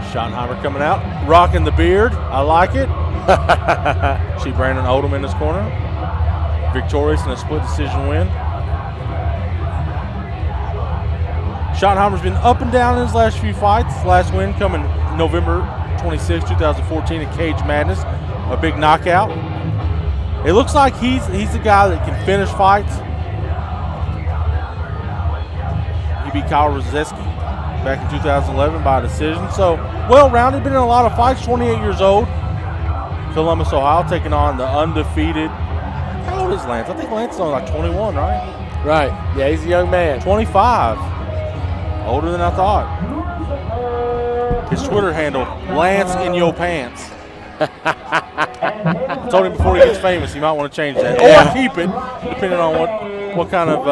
Schottenheimer coming out, rocking the beard. I like it. See Brandon Odom in his corner. Victorious in a split decision win. Schottenheimer's been up and down in his last few fights. Last win coming November 26, 2014 at Cage Madness. A big knockout. It looks like he's the guy that can finish fights. He beat Kyle Rzeski back in 2011 by decision. So, well-rounded, been in a lot of fights, 28 years old. Columbus, Ohio, taking on the undefeated. How old is Lance? I think Lance is only like 21, right? Right. Yeah, he's a young man. 25. Older than I thought. His Twitter handle, Lance in Yo Pants. I told him before he gets famous he might want to change that. Or keep it, depending on what kind of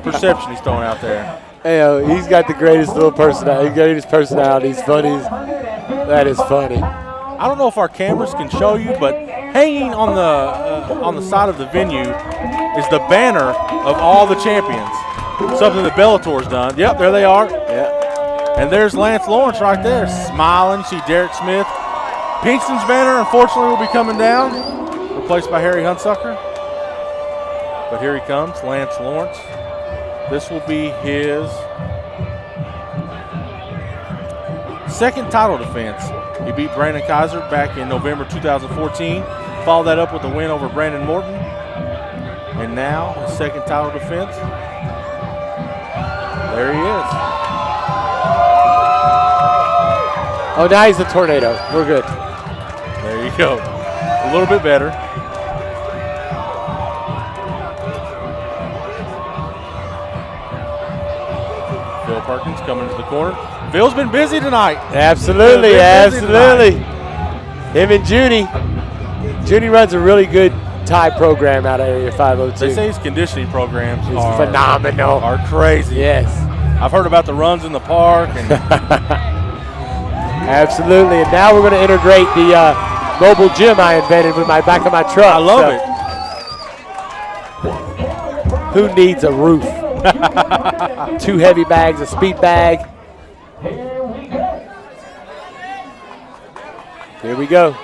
perception he's throwing out there. Hey, he's got the greatest little personality. He's got his personality. He's funny. That is funny. I don't know if our cameras can show you, but hanging on the side of the venue is the banner of all the champions. Something that Bellator's done. Yep, there they are. Yeah. And there's Lance Lawrence right there, smiling. See Derek Smith. Pinkston's banner, unfortunately, will be coming down, replaced by Harry Hunsucker. But here he comes, Lance Lawrence. This will be his second title defense. He beat Brandon Kaiser back in November 2014. Followed that up with a win over Brandon Morton. And now his second title defense. There he is. Oh, now he's a tornado. We're good. There you go. A little bit better. Phil Perkins coming to the corner. Phil's been busy tonight. Absolutely. Him and Judy. Judy runs a really good Thai program out of Area 502. They say his conditioning programs are phenomenal. Are crazy. Yes. I've heard about the runs in the park. And absolutely. And now we're going to integrate the mobile gym I invented with my back of my truck. I love it. Who needs a roof? 2 heavy bags, a speed bag. Here we go.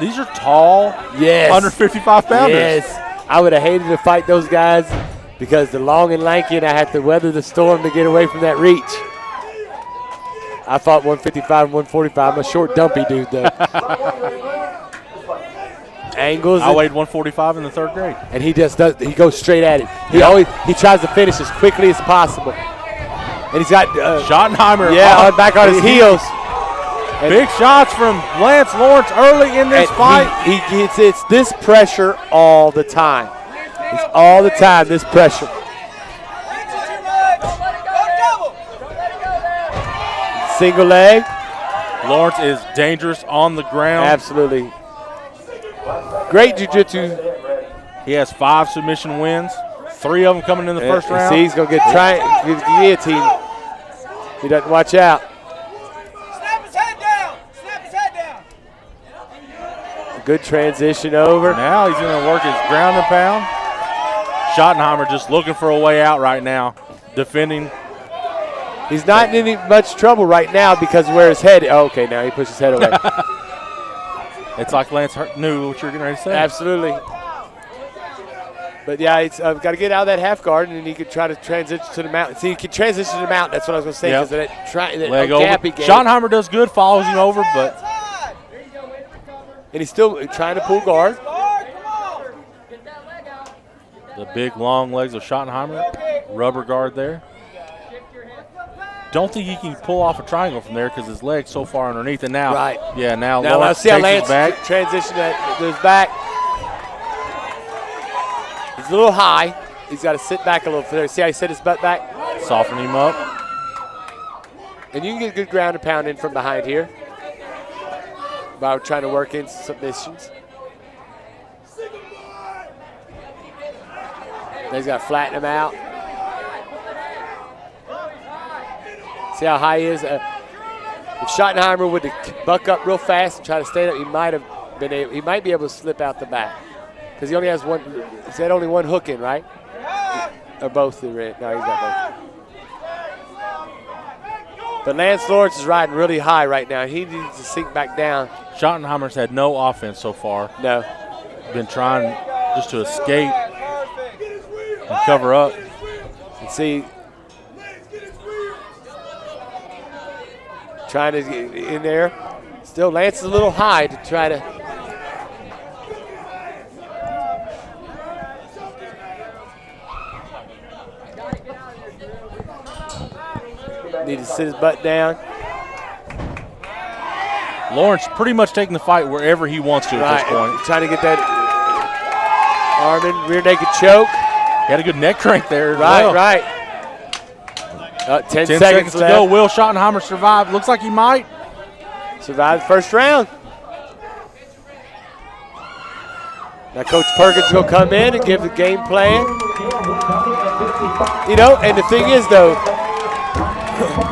These are tall, yes, 155 pounders. Yes. I would have hated to fight those guys because they're long and lanky and I had to weather the storm to get away from that reach. I fought 155 and 145. I'm a short, dumpy dude, though. Angles. I weighed 145 in the 3rd grade. And he just does. He goes straight at it. He tries to finish as quickly as possible. And he's got Schottenheimer. Yeah, back on his heels. Big shots from Lance Lawrence early in this fight. It's this pressure all the time. It's all the time, this pressure. Single leg. Lawrence is dangerous on the ground. Absolutely. Great jiu-jitsu. He has 5 submission wins. 3 of them coming in the first round. See, he's going to get guillotine. He doesn't watch out. Snap his head down. Snap his head down. Good transition over. Now he's going to work his ground and pound. Schottenheimer just looking for a way out right now, defending. He's not in any much trouble right now because where his head. Oh, okay, now he pushes his head away. It's like Lance knew what you were getting ready to say. Absolutely. But yeah, it's got to get out of that half guard, and then he could try to transition to the mount. See, he can transition to the mount. That's what I was going to say. Because that leg over. Schottenheimer does good, follows him over, but. And he's still trying to pull guard. The big, long legs of Schottenheimer. Rubber guard there. Don't think he can pull off a triangle from there because his leg's so far underneath. And now, right. Yeah, now let's see how Lance back. Transition goes back. He's a little high. He's got to sit back a little further. See how he set his butt back? Soften him up. And you can get good ground and pound in from behind here by trying to work in submissions. Now he's got to flatten him out. See how high he is? If Schottenheimer would buck up real fast and try to stay up, he might be able to slip out the back. Because he only has one. He's had only one hook in, right? Or both are in. No, he's got both. But Lance Lawrence is riding really high right now. He needs to sink back down. Schottenheimer's had no offense so far. No. Been trying just to escape and cover up. And see, trying to get in there. Still, Lance is a little high to try to. Need to sit his butt down. Lawrence pretty much taking the fight wherever he wants to at this point. Trying to get that arm in, rear naked choke. He had a good neck crank there as Right, well. right. 10 seconds to left. go. Will Schottenheimer survive? Looks like he might. Survive the first round. Now Coach Perkins will come in and give the game plan. You know, and the thing is though,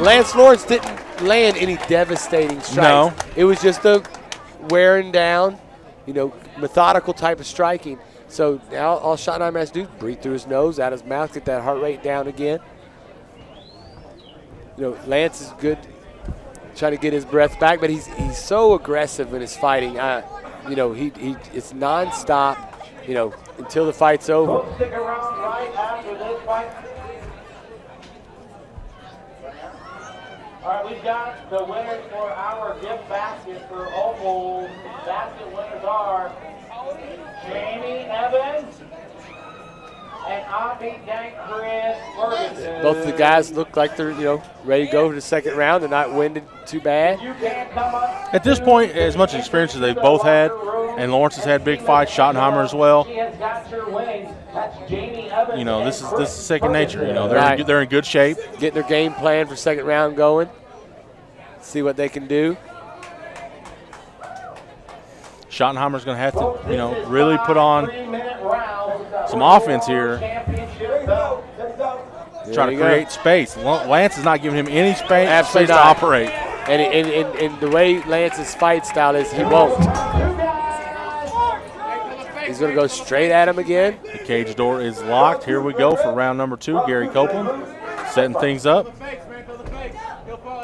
Lance Lawrence didn't land any devastating strikes. No. It was just a wearing down, you know, methodical type of striking. So now all Schottenheimer has to do is breathe through his nose, out his mouth, get that heart rate down again. You know, Lance is good trying to get his breath back, but he's so aggressive in his fighting. You know, it's nonstop, you know, until the fight's over. Stick around right after this fight. All right, we've got the winners for our gift basket for Oval. Basket winners are Jamie Evans and Ammy Ferguson. Both of the guys look like they're, you know, ready to go to the second round. They're not winded too bad. You can't come up. At this point, as much experience as they've both had, and Lawrence has had big fights, Schottenheimer as well. He has got your winnings. That's Jamie Evans. You know, this is second nature. You know, Right. they're in good shape. Getting their game plan for second round going. See what they can do. Schottenheimer's going to have to, you know, really put on some offense here. Try to create space. Lance is not giving him any space to not. operate. And the way Lance's fight style is, he won't. He's going to go straight at him again. The cage door is locked. Here we go for round number 2. Gary Copeland setting things up.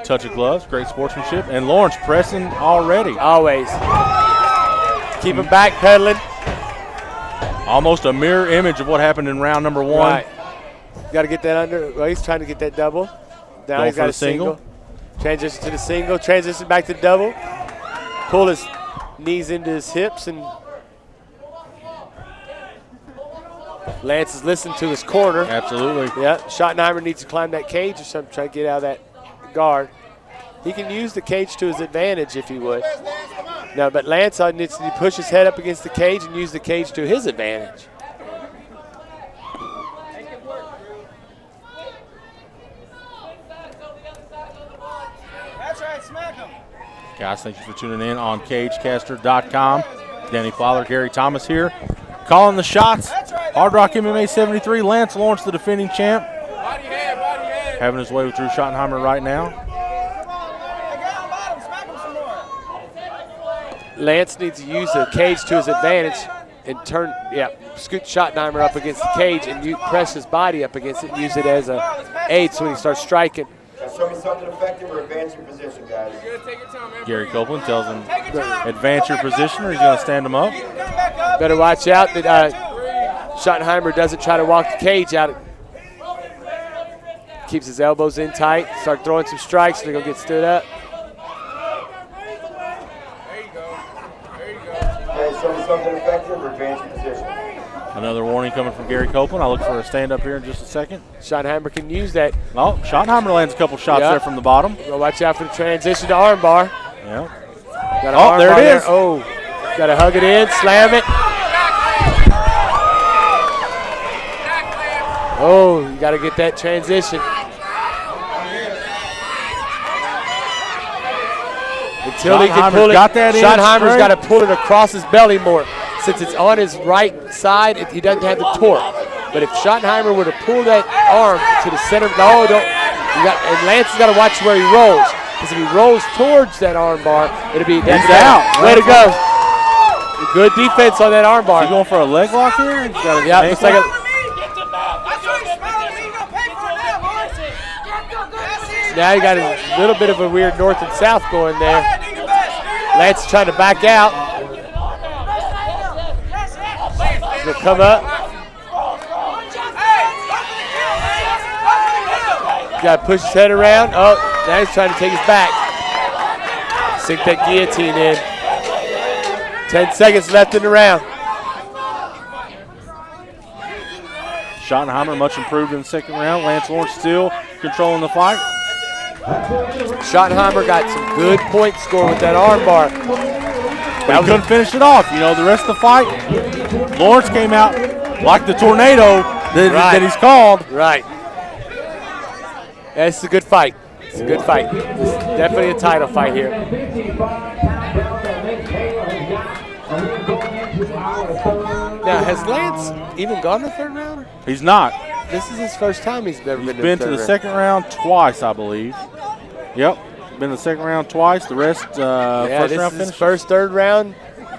Touch of gloves, great sportsmanship. And Lawrence pressing already. Always. Keep him back pedaling. Almost a mirror image of what happened in round number 1. Right. Got to get that under. Well, he's trying to get that double. Now Going he's got for a the single. Transition to the single. Transition back to double. Pull his knees into his hips, and Lance is listening to his corner. Absolutely. Yeah, Schottenheimer needs to climb that cage or something, try to get out of that guard. He can use the cage to his advantage if he would. No, but Lance needs to push his head up against the cage and use the cage to his advantage. That's right, smack him. Guys, thank you for tuning in on CageCaster.com. Danny Fowler, Gary Thomas here. Calling the shots. Hardrock MMA 73. Lance Lawrence, the defending champ. Body head. Having his way with Drew Schottenheimer right now. Lance needs to use the cage to his advantage and scoot Schottenheimer up against the cage and press his body up against it and use it as an aid so when he starts striking. Now show me something effective or advance your position, guys. Gary Copeland tells him, advance your position or he's going to stand him up. Better watch out that Schottenheimer doesn't try to walk the cage out. Keeps his elbows in tight, start throwing some strikes, they're going to get stood up. Okay, show me something effective or advance your position. Another warning coming from Gary Copeland. I'll look for a stand up here in just a second. Schottenheimer can use that. Oh, Schottenheimer lands a couple shots there from the bottom. Well, watch out for the transition to armbar. Yeah. Got Oh, there it is. Oh, got to hug it in, slam it. Oh, you got to get that transition. Until he can pull it, got that in Schottenheimer's straight. got to pull it across his belly more. Since it's on his right side, he doesn't have the torque. But if Schottenheimer were to pull that arm to the center, and Lance has got to watch where he rolls. Because if he rolls towards that arm bar, it'll be He's out. Way to go. Good defense on that arm bar. Is he going for a leg lock here? He's got Yeah, looks like a. That's what he's smiling. He's gonna pay for it now, boys. Now you got a little bit of a weird north and south going there. Lance is trying to back out. He'll come up. Got to push his head around. Oh, now he's trying to take his back. Sink that guillotine in. 10 seconds left in the round. Schottenheimer much improved in the second round. Lance Lawrence still controlling the fight. Schottenheimer got some good point score with that arm bar. But he couldn't finish it off. You know, the rest of the fight, Lawrence came out like the tornado that he's called. Right. Yeah, it's a good fight. It's a good fight. It's definitely a title fight here. Now, has Lance even gone the third round? He's not. This is his first time he's ever been to the second round twice, I believe. Yep, been to the second round twice. The rest first round this finish. is first third round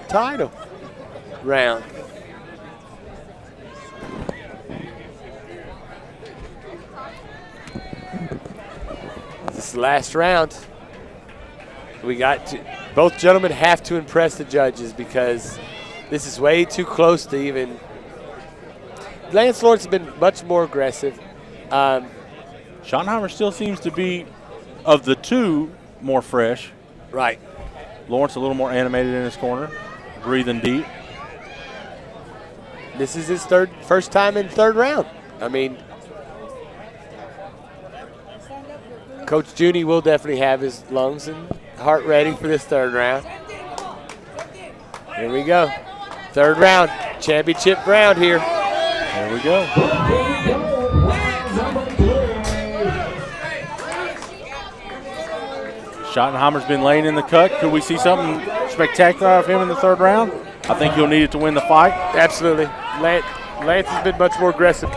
title round. This is the last round. Both gentlemen have to impress the judges because this is way too close to even. Lance Lawrence has been much more aggressive. Schottenheimer still seems to be, of the two, more fresh. Right. Lawrence a little more animated in his corner, breathing deep. This is his first time in third round. I mean, Coach Junie will definitely have his lungs and heart ready for this third round. Here we go. Third round, championship round here. There we go. Schottenheimer's been laying in the cut. Could we see something spectacular out of him in the third round? I think he'll need it to win the fight. Absolutely. Lance has been much more aggressive.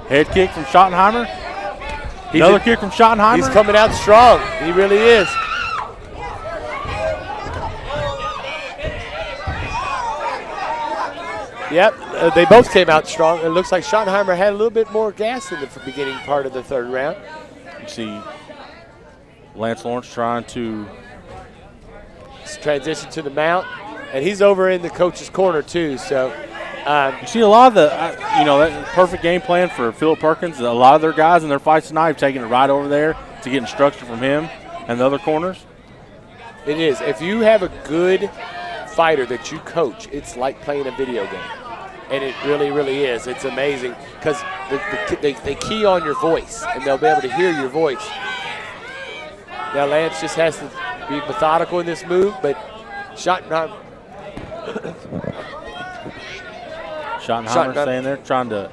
Head kick from Schottenheimer. Another kick from Schottenheimer. He's coming out strong. He really is. Yep, they both came out strong. It looks like Schottenheimer had a little bit more gas in the beginning part of the third round. You see Lance Lawrence trying to transition to the mount, and he's over in the coach's corner too. So you see a lot of the, that perfect game plan for Philip Perkins. A lot of their guys in their fights tonight have taken it right over there to get instruction from him and the other corners. It is. If you have a good fighter that you coach, it's like playing a video game. And it really, really is. It's amazing because they key on your voice, and they'll be able to hear your voice. Now, Lance just has to be methodical in this move, but Schottenheimer staying there, trying to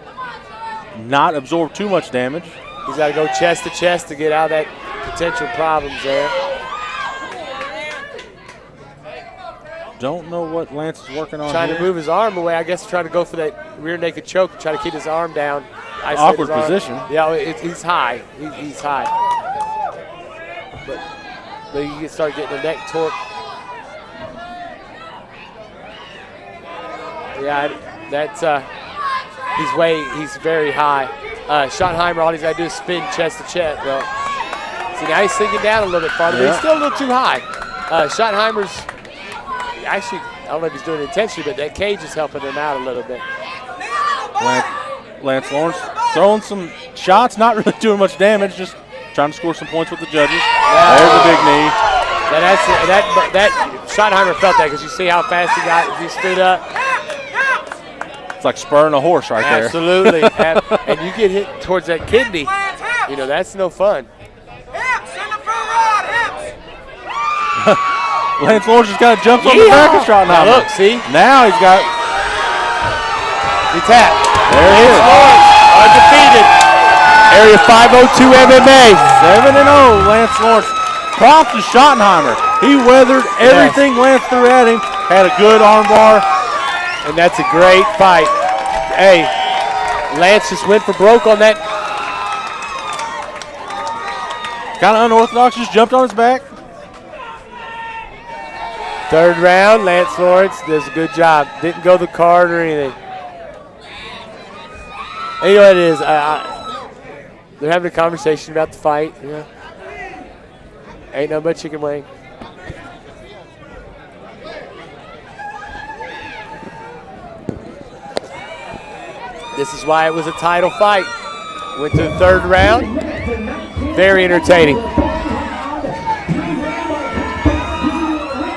not absorb too much damage. He's got to go chest to chest to get out of that potential problems there. Don't know what Lance is working on. Trying to move his arm away. I guess trying to go for that rear naked choke and try to keep his arm down. Awkward position. Yeah, he's high. He's high. But you can start getting the neck torque. Yeah, that's he's very high. Schottenheimer, all he's got to do is spin chest to chest. Well, see, now he's sinking down a little bit farther, but he's still a little too high. Schottenheimer's actually, I don't know if he's doing it intentionally, but that cage is helping him out a little bit. Lance Lawrence throwing some shots, not really doing much damage, just trying to score some points with the judges. There's a big knee. That Schottenheimer felt that because you see how fast he stood up. It's like spurring a horse right there. Absolutely. And you get hit towards that kidney, that's no fun. Lance Lawrence just got to jump on the back of Schottenheimer. Look, see? Now he's got. He tapped. There he is. Lawrence, undefeated. Area 502 MMA. 7-0, Lance Lawrence. Props to Schottenheimer. He weathered everything Lance threw at him. Had a good armbar. And that's a great fight. Hey, Lance just went for broke on that. Kind of unorthodox, just jumped on his back. Third round, Lance Lawrence does a good job. Didn't go the card or anything. And you know what it is? They're having a conversation about the fight. Ain't nothing but chicken wing. This is why it was a title fight. Went to the 3rd round. Very entertaining.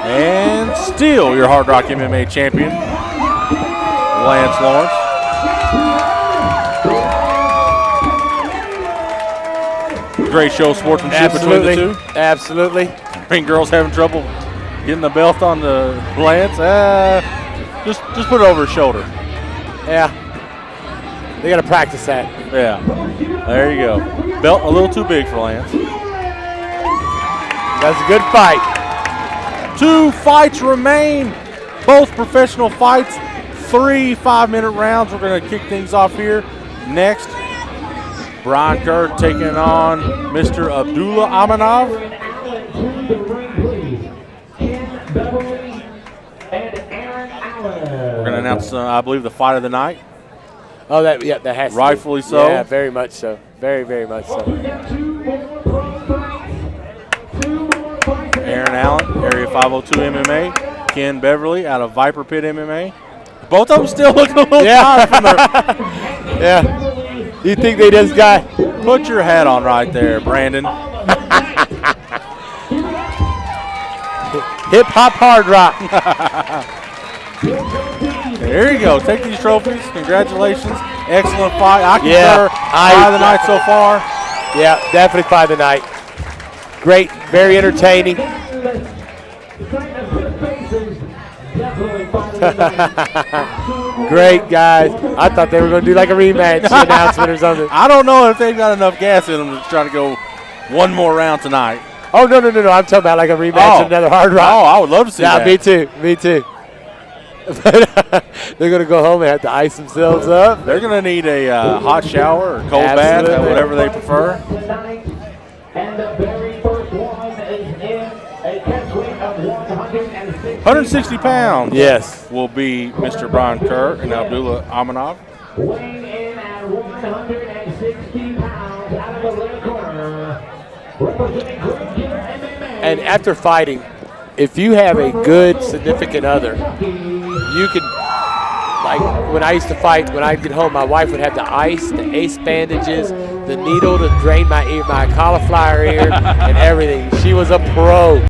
And still your Hard Rock MMA champion, Lance Lawrence. Great show of sportsmanship between the two. Absolutely. Ring girls having trouble getting the belt on the Lance. Just put it over his shoulder. Yeah. They got to practice that. Yeah. There you go. Belt a little too big for Lance. That's a good fight. 2 fights remain. Both professional fights. 3 5-minute rounds. We're going to kick things off here. Next, Brian Kerr taking on Mr. Abdullah Amanov. We're going to announce, I believe, the fight of the night. Oh, that has to be. Rightfully so. Yeah, very much so. Very, very much so. Aaron Allen, Area 502 MMA. Ken Beverly out of Viper Pit MMA. Both of them still looking a little tired from their Yeah. You think they just got... Put your hat on right there, Brandon. Hip-hop hard rock. There you go. Take these trophies. Congratulations. Excellent fight. I concur. Fight of the night so far. Yeah, definitely fight of the night. Great, very entertaining. Great, guys. I thought they were going to do like a rematch announcement or something. I don't know if they've got enough gas in them to try to go one more round tonight. Oh, no. I'm talking about like a rematch of another Hard Rock. Oh, I would love to see that. Me too. They're going to go home and have to ice themselves up. They're going to need a hot shower or cold bath, whatever they prefer. And the very first one is in a catch weight of 160 pounds. Yes. Will be Mr. Brian Kerr and Abdullah Amanov. weighing in at 160 pounds out of the red corner, representing Great Killer MMA. And after fighting, if you have a good significant other, you can, like when I used to fight, when I'd get home, my wife would have the ice, the ace bandages, the needle to drain my cauliflower ear, and everything. She was a pro.